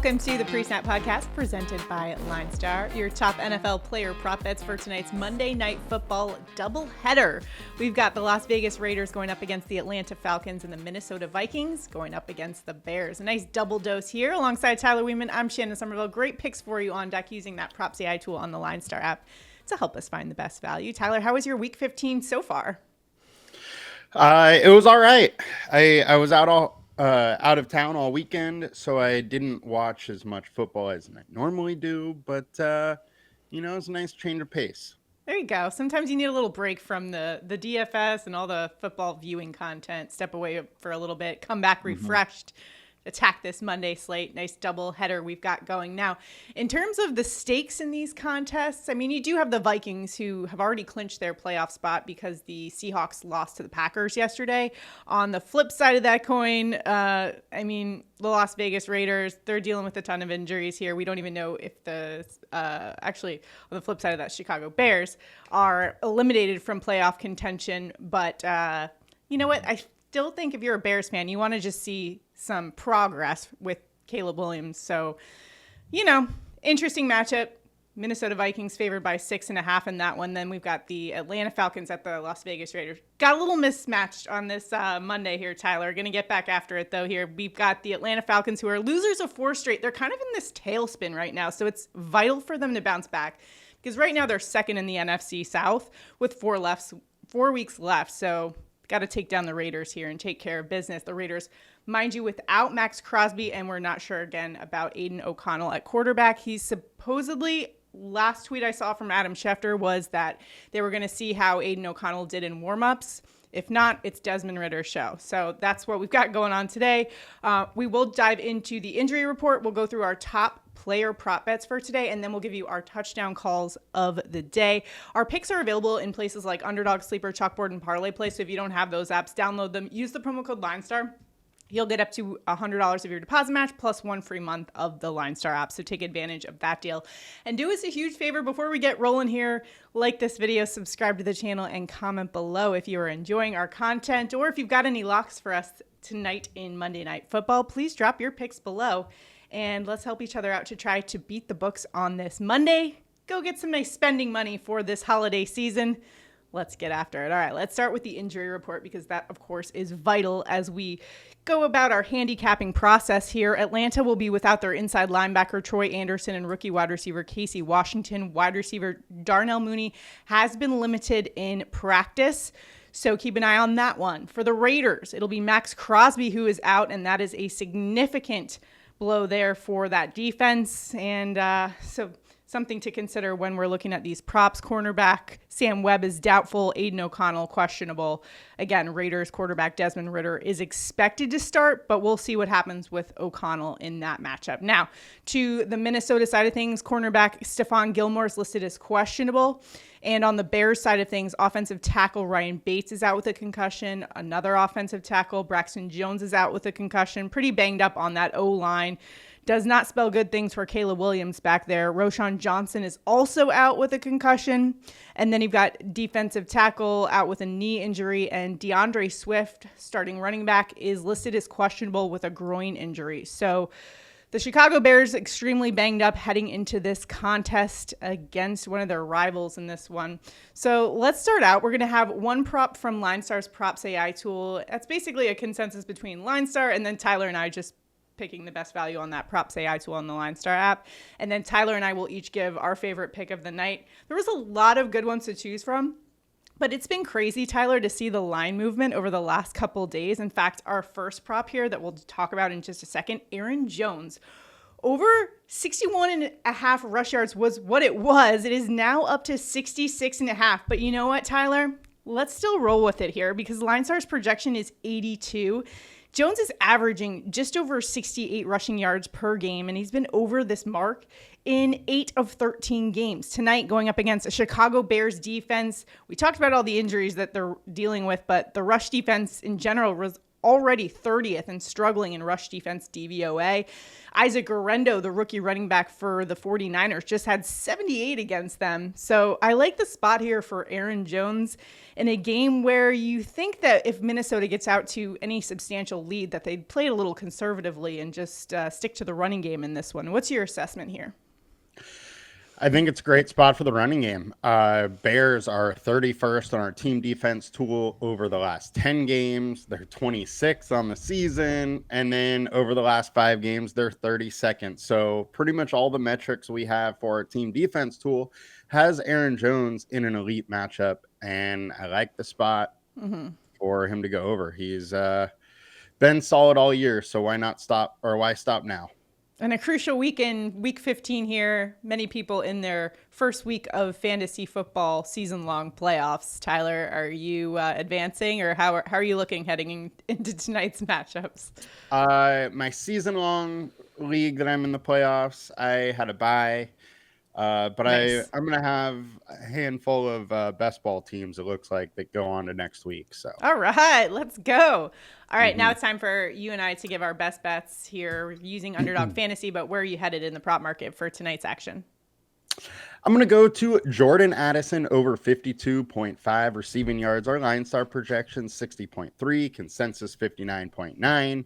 Welcome to the Pre-Snap Podcast presented by LineStar, your top NFL player prop bets for tonight's Monday Night Football doubleheader. We've got the Las Vegas Raiders going up against the Atlanta Falcons and the Minnesota Vikings going up against the Bears. A nice double dose here alongside Tyler Wiemann. I'm Shannon Sommerville. Great picks for you on deck using that PropsAI tool on the LineStar app to help us find the best value. Tyler, how was your Week 15 so far? It was all right. I was out of town all weekend, so I didn't watch as much football as I normally do, but it's a nice change of pace. There you go. Sometimes you need a little break from the DFS and all the football viewing content. Step away for a little bit, come back refreshed. Attack this Monday slate. Nice double header we've got going. Now, in terms of the stakes in these contests, I mean, you do have the Vikings who have already clinched their playoff spot because the Seahawks lost to the Packers yesterday. On the flip side of that coin, the Las Vegas Raiders, they're dealing with a ton of injuries here. We don't even know if actually, on the flip side of that, Chicago Bears are eliminated from playoff contention. But you know what? I still think if you're a Bears fan, you want to just see some progress with Caleb Williams. So, interesting matchup. Minnesota Vikings favored by 6.5 in that one. Then we've got the Atlanta Falcons at the Las Vegas Raiders. Got a little mismatched on this Monday here, Tyler. Going to get back after it, though, here. We've got the Atlanta Falcons, who are losers of 4 straight. They're kind of in this tailspin right now, so it's vital for them to bounce back because right now they're second in the NFC South with 4 weeks left. So got to take down the Raiders here and take care of business. The Raiders, mind you, without Max Crosby, and we're not sure again about Aiden O'Connell at quarterback. He's supposedly, last tweet I saw from Adam Schefter was that they were going to see how Aiden O'Connell did in warmups. If not, it's Desmond Ritter's show. So that's what we've got going on today. We will dive into the injury report. We'll go through our top player prop bets for today, and then we'll give you our touchdown calls of the day. Our picks are available in places like Underdog, Sleeper, Chalkboard, and ParlayPlay. So if you don't have those apps, download them. Use the promo code LineStar. You'll get up to $100 of your deposit match plus 1 free month of the LineStar app. So take advantage of that deal. And do us a huge favor before we get rolling here. Like this video, subscribe to the channel, and comment below if you are enjoying our content or if you've got any locks for us tonight in Monday Night Football. Please drop your picks below. And let's help each other out to try to beat the books on this Monday. Go get some nice spending money for this holiday season. Let's get after it. All right, let's start with the injury report because that, of course, is vital as we go about our handicapping process here. Atlanta will be without their inside linebacker Troy Anderson and rookie wide receiver Casey Washington. Wide receiver Darnell Mooney has been limited in practice, so keep an eye on that one. For the Raiders, it'll be Max Crosby who is out, and that is a significant blow there for that defense. And so something to consider when we're looking at these props. Cornerback Sam Webb is doubtful. Aiden O'Connell questionable. Again, Raiders quarterback Desmond Ridder is expected to start, but we'll see what happens with O'Connell in that matchup. Now, to the Minnesota side of things, cornerback Stephon Gilmore is listed as questionable. And on the Bears side of things, offensive tackle Ryan Bates is out with a concussion. Another offensive tackle, Braxton Jones, is out with a concussion. Pretty banged up on that O-line. Does not spell good things for Caleb Williams back there. Roschon Johnson is also out with a concussion. And then you've got defensive tackle out with a knee injury. And DeAndre Swift, starting running back, is listed as questionable with a groin injury. So the Chicago Bears extremely banged up heading into this contest against one of their rivals in this one. So let's start out. We're going to have one prop from LineStar's PropsAI tool. That's basically a consensus between LineStar and then Tyler and I just picking the best value on that PropsAI tool on the LineStar app. And then Tyler and I will each give our favorite pick of the night. There was a lot of good ones to choose from, but it's been crazy, Tyler, to see the line movement over the last couple days. In fact, our first prop here that we'll talk about in just a second, Aaron Jones, over 61.5 rush yards was what it was. It is now up to 66.5. But you know what, Tyler? Let's still roll with it here because LineStar's projection is 82. Jones is averaging just over 68 rushing yards per game, and he's been over this mark in 8 of 13 games. Tonight, going up against a Chicago Bears defense. We talked about all the injuries that they're dealing with, but the rush defense in general was already 30th and struggling in rush defense DVOA. Isaac Guerrero, the rookie running back for the 49ers, just had 78 against them. So I like the spot here for Aaron Jones in a game where you think that if Minnesota gets out to any substantial lead, that they'd play it a little conservatively and just stick to the running game in this one. What's your assessment here? I think it's a great spot for the running game. Bears are 31st on our team defense tool over the last 10 games. They're 26th on the season. And then over the last 5 games, they're 32nd. So pretty much all the metrics we have for our team defense tool has Aaron Jones in an elite matchup. And I like the spot for him to go over. He's been solid all year. So why not stop, or why stop now? And a crucial week in week 15 here. Many people in their first week of fantasy football season-long playoffs. Tyler, are you advancing, or how are you looking heading into tonight's matchups? My season-long league that I'm in the playoffs, I had a bye. But nice. I'm going to have a handful of best ball teams, it looks like, that go on to next week. So, all right, let's go. All right, now it's time for you and I to give our best bets here using Underdog Fantasy, but where are you headed in the prop market for tonight's action? I'm going to go to Jordan Addison over 52.5 receiving yards. Our LineStar projection 60.3, consensus 59.9.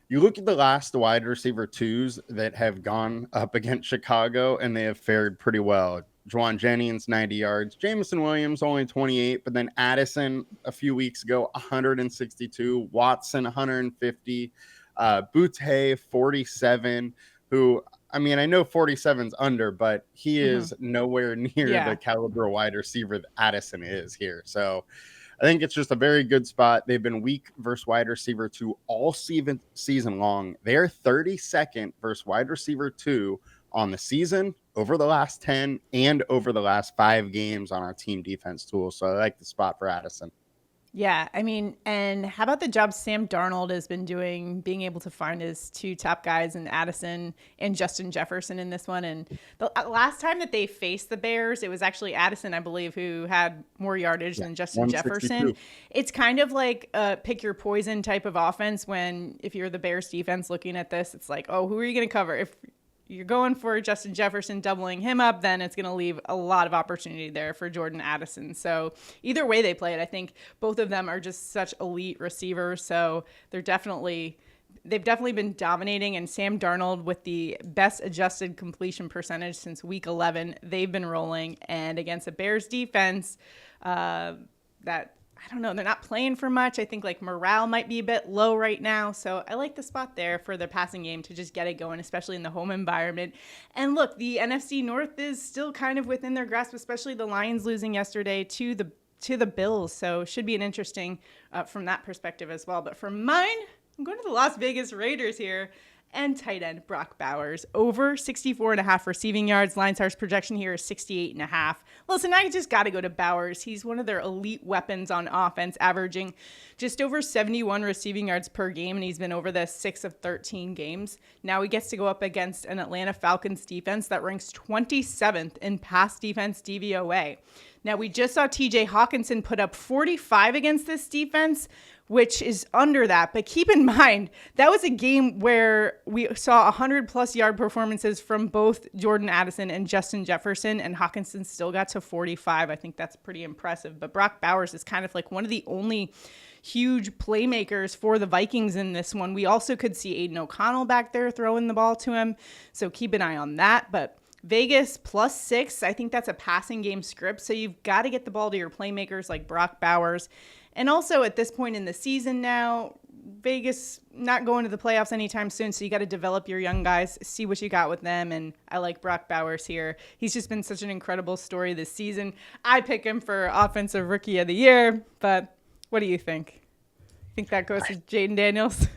You look at the last wide receiver twos that have gone up against Chicago, and they have fared pretty well. Juwan Jennings, 90 yards. Jameson Williams, only 28. But then Addison, a few weeks ago, 162. Watson, 150. Boutte, 47. Who, I mean, I know 47's under, but he is nowhere near the caliber wide receiver that Addison is here. So I think it's just a very good spot. They've been weak versus wide receiver 2 all season long. They're 32nd versus wide receiver 2 on the season, over the last 10, and over the last 5 games on our team defense tool. So I like the spot for Addison. Yeah, I mean, and how about the job Sam Darnold has been doing, being able to find his 2 top guys in Addison and Justin Jefferson in this one. And the last time that they faced the Bears, it was actually Addison, I believe, who had more yardage than Justin Jefferson. It's kind of like a pick your poison type of offense when, if you're the Bears defense looking at this, it's like, oh, who are you going to cover? If you're going for Justin Jefferson, doubling him up, then it's going to leave a lot of opportunity there for Jordan Addison. So either way they play it, I think both of them are just such elite receivers. So they've definitely been dominating. And Sam Darnold with the best adjusted completion percentage since week 11, they've been rolling. And against a Bears defense that, I don't know, they're not playing for much. I think like morale might be a bit low right now. So I like the spot there for the passing game to just get it going, especially in the home environment. And look, the NFC North is still kind of within their grasp, especially the Lions losing yesterday to the Bills. So should be an interesting from that perspective as well. But for mine, I'm going to the Las Vegas Raiders here. And tight end Brock Bowers over 64.5 receiving yards. LineStar's projection here is 68.5. Listen, I just got to go to Bowers. He's one of their elite weapons on offense, averaging just over 71 receiving yards per game, and he's been over the 6 of 13 games. Now he gets to go up against an Atlanta Falcons defense that ranks 27th in pass defense DVOA. Now, we just saw TJ Hawkinson put up 45 against this defense, which is under that. But keep in mind, that was a game where we saw 100-plus yard performances from both Jordan Addison and Justin Jefferson, and Hawkinson still got to 45. I think that's pretty impressive. But Brock Bowers is kind of like one of the only huge playmakers for the Vikings in this one. We also could see Aiden O'Connell back there throwing the ball to him, so keep an eye on that. But Vegas +6, I think that's a passing game script, so you've got to get the ball to your playmakers like Brock Bowers. And also at this point in the season now, Vegas not going to the playoffs anytime soon, so you got to develop your young guys, see what you got with them, and I like Brock Bowers here. He's just been such an incredible story this season. I pick him for Offensive Rookie of the Year, but what do you think? Think that goes to Jaden Daniels?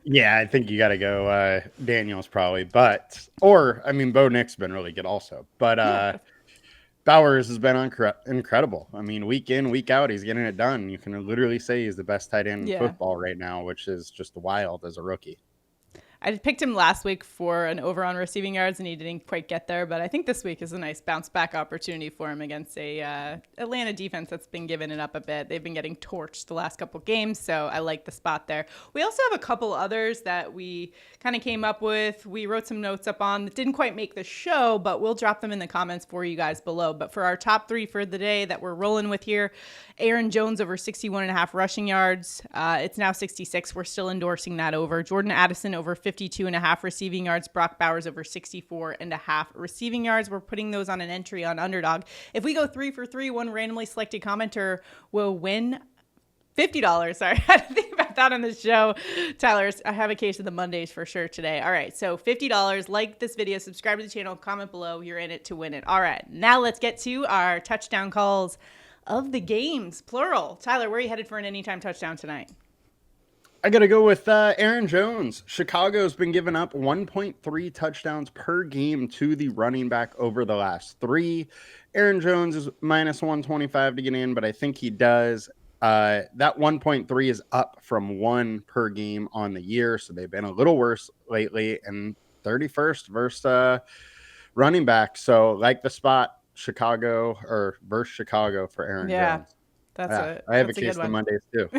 Yeah, I think you got to go Daniels probably, Bo Nick's been really good also, but Bowers has been incredible. I mean, week in, week out, he's getting it done. You can literally say he's the best tight end in football right now, which is just wild as a rookie. I picked him last week for an over on receiving yards, and he didn't quite get there. But I think this week is a nice bounce back opportunity for him against a Atlanta defense that's been giving it up a bit. They've been getting torched the last couple games, so I like the spot there. We also have a couple others that we kind of came up with. We wrote some notes up on that didn't quite make the show, but we'll drop them in the comments for you guys below. But for our top 3 for the day that we're rolling with here, Aaron Jones over 61.5 rushing yards. It's now 66. We're still endorsing that over. Jordan Addison over 52.5 receiving yards. Brock Bowers over 64.5 receiving yards. We're putting those on an entry on Underdog. If we go 3 for 3, one randomly selected commenter will win $50. Sorry, I had to think about that on the show. Tyler, I have a case of the Mondays for sure today. All right, so $50. Like this video, subscribe to the channel, comment below. You're in it to win it. All right, now let's get to our touchdown calls of the games, plural. Tyler, where are you headed for an anytime touchdown tonight? I got to go with Aaron Jones. Chicago's been giving up 1.3 touchdowns per game to the running back over the last 3. Aaron Jones is minus 125 to get in, but I think he does. That 1.3 is up from 1 per game on the year, so they've been a little worse lately. And 31st versus running back, so like the spot Chicago or versus Chicago for Aaron Jones. I have a case of Mondays too.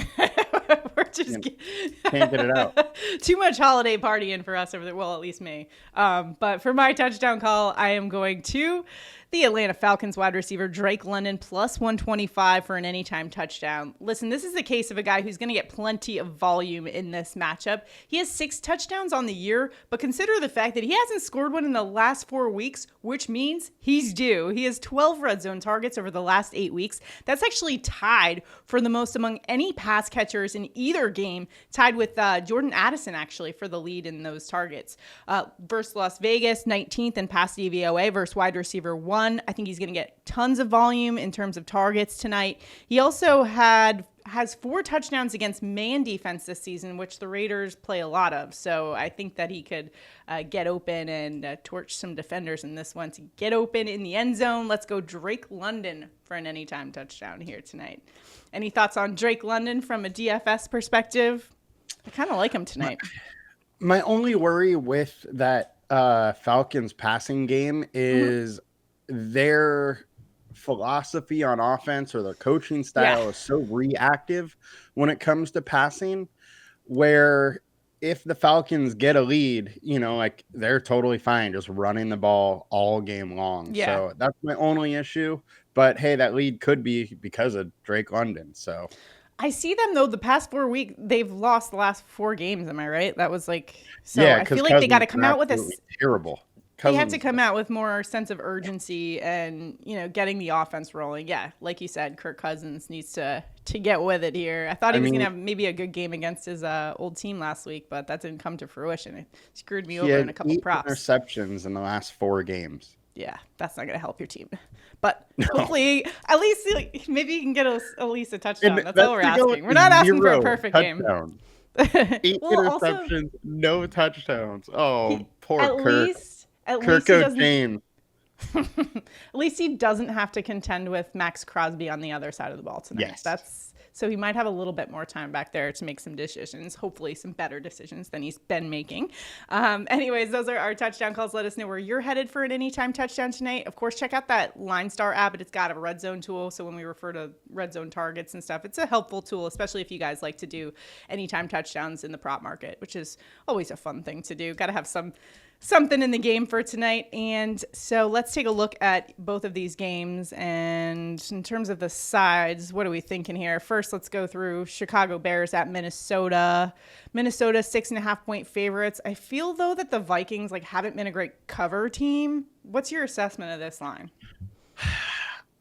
We're just can't get it out. Too much holiday partying for us over there. Well, at least me. But for my touchdown call, I am going to the Atlanta Falcons wide receiver Drake London plus 125 for an anytime touchdown. Listen, this is the case of a guy who's going to get plenty of volume in this matchup. He has 6 touchdowns on the year, but consider the fact that he hasn't scored one in the last 4 weeks, which means he's due. He has 12 red zone targets over the last 8 weeks. That's actually tied for the most among any pass catchers in either game, tied with Jordan Addison actually for the lead in those targets. Versus Las Vegas, 19th in pass DVOA versus wide receiver 1. I think he's going to get tons of volume in terms of targets tonight. He also has 4 touchdowns against man defense this season, which the Raiders play a lot of. So I think that he could get open and torch some defenders in this one to get open in the end zone. Let's go Drake London for an anytime touchdown here tonight. Any thoughts on Drake London from a DFS perspective? I kind of like him tonight. My only worry with that Falcons passing game is their philosophy on offense or their coaching style is so reactive when it comes to passing, where if the Falcons get a lead, like they're totally fine just running the ball all game long. So that's my only issue. But hey, that lead could be because of Drake London. So I see them though. The past 4 weeks, they've lost the last 4 games. Am I right? That was like, so I feel like they got to come out with a terrible. They have to come out with more sense of urgency and, getting the offense rolling. Yeah, like you said, Kirk Cousins needs to get with it here. I thought he was going to have maybe a good game against his old team last week, but that didn't come to fruition. It screwed me over in a couple props. Interceptions in the last 4 games. Yeah, that's not going to help your team. But hopefully, at least maybe you can get at least a touchdown. That's all we're asking. We're not asking for a perfect game. 8 interceptions, no touchdowns. Oh, poor Kirk. Kirk James. At least he doesn't have to contend with Max Crosby on the other side of the ball tonight. Yes. So he might have a little bit more time back there to make some decisions, hopefully some better decisions than he's been making. Anyways, those are our touchdown calls. Let us know where you're headed for an anytime touchdown tonight. Of course, check out that LineStar app. It's got a red zone tool. So when we refer to red zone targets and stuff, it's a helpful tool, especially if you guys like to do anytime touchdowns in the prop market, which is always a fun thing to do. Got to have something in the game for tonight. And so let's take a look at both of these games. And in terms of the sides, what are we thinking here? First, let's go through Chicago Bears at Minnesota. Minnesota 6.5-point favorites. I feel though that the Vikings haven't been a great cover team. What's your assessment of this line?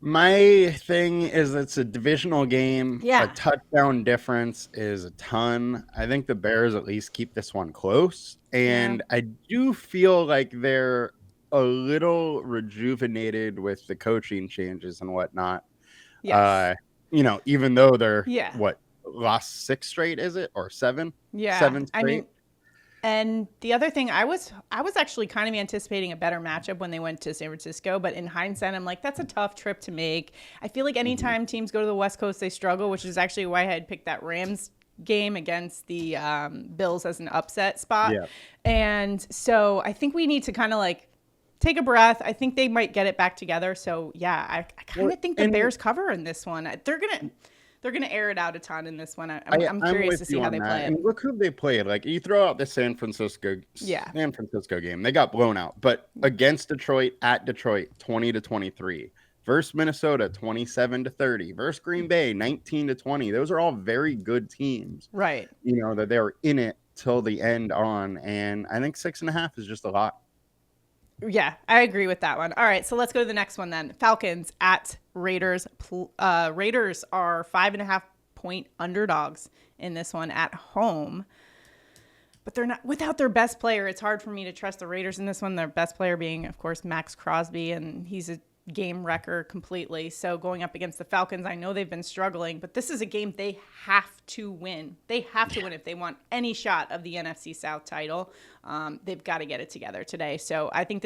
My thing is it's a divisional game. Yeah. A touchdown difference is a ton. I think the Bears at least keep this one close. And I do feel like they're a little rejuvenated with the coaching changes and whatnot. Yes. Even though they're, lost 6 straight, is it? Or 7? Yeah. 7 straight. And the other thing, I was actually kind of anticipating a better matchup when they went to San Francisco, but in hindsight, I'm like, that's a tough trip to make. I feel like anytime teams go to the West Coast, they struggle, which is actually why I had picked that Rams game against the Bills as an upset spot. Yeah. And so I think we need to kind of like take a breath. I think they might get it back together. So yeah, I kind of think the Bears cover in this one. They're gonna air it out a ton in this one. I'm curious to see how they play it. And look who they played. Like you throw out the San Francisco game, they got blown out. But against Detroit, at Detroit, 20-23. Versus Minnesota, 27-30. Versus Green Bay, 19-20. Those are all very good teams. Right. You know, that they were in it till the end on. And I think 6.5 is just a lot. Yeah, I agree with that one. All right, so let's go to the next one then. Falcons at Raiders. Raiders are 5.5-point underdogs in this one at home. But they're not without their best player. It's hard for me to trust the Raiders in this one. Their best player being, of course, Max Crosby, and he's a game wrecker completely. So going up against the Falcons, I know they've been struggling, but this is a game they have to win. They have to win if they want any shot of the NFC South title. They've got to get it together today. So I think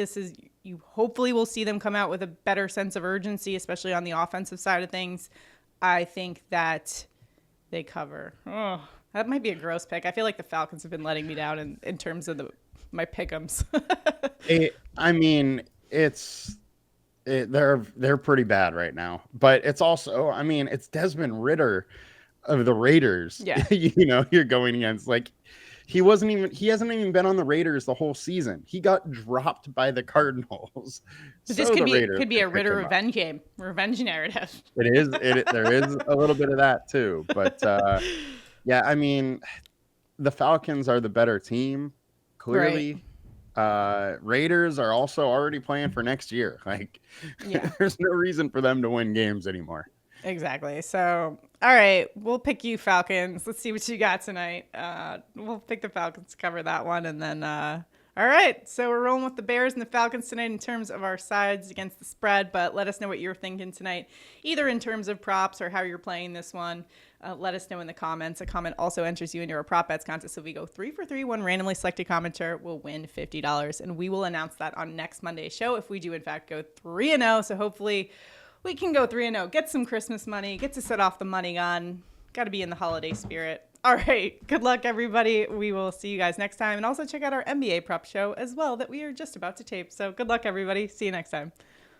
you hopefully will see them come out with a better sense of urgency, especially on the offensive side of things. I think that they cover. Oh, that might be a gross pick. I feel like the Falcons have been letting me down in terms of my pickems. They're pretty bad right now, but it's also, it's Desmond Ridder of the Raiders. Yeah. You're going against. Like, he hasn't even been on the Raiders the whole season. He got dropped by the Cardinals. But this could be a Ridder revenge narrative. It is. There is a little bit of that too, but the Falcons are the better team, clearly. Right. Raiders are also already playing for next year. Like, there's no reason for them to win games anymore. Exactly. So, all right, we'll pick you Falcons. Let's see what you got tonight. We'll pick the Falcons to cover that one. And then, all right, so we're rolling with the Bears and the Falcons tonight in terms of our sides against the spread. But let us know what you're thinking tonight, either in terms of props or how you're playing this one. Let us know in the comments. A comment also enters you into our prop bets contest. So if we go 3 for 3, one randomly selected commenter will win $50. And we will announce that on next Monday's show if we do, in fact, go 3-0. So hopefully we can go 3-0, get some Christmas money, get to set off the money gun. Got to be in the holiday spirit. All right. Good luck, everybody. We will see you guys next time. And also check out our NBA prop show as well that we are just about to tape. So good luck, everybody. See you next time.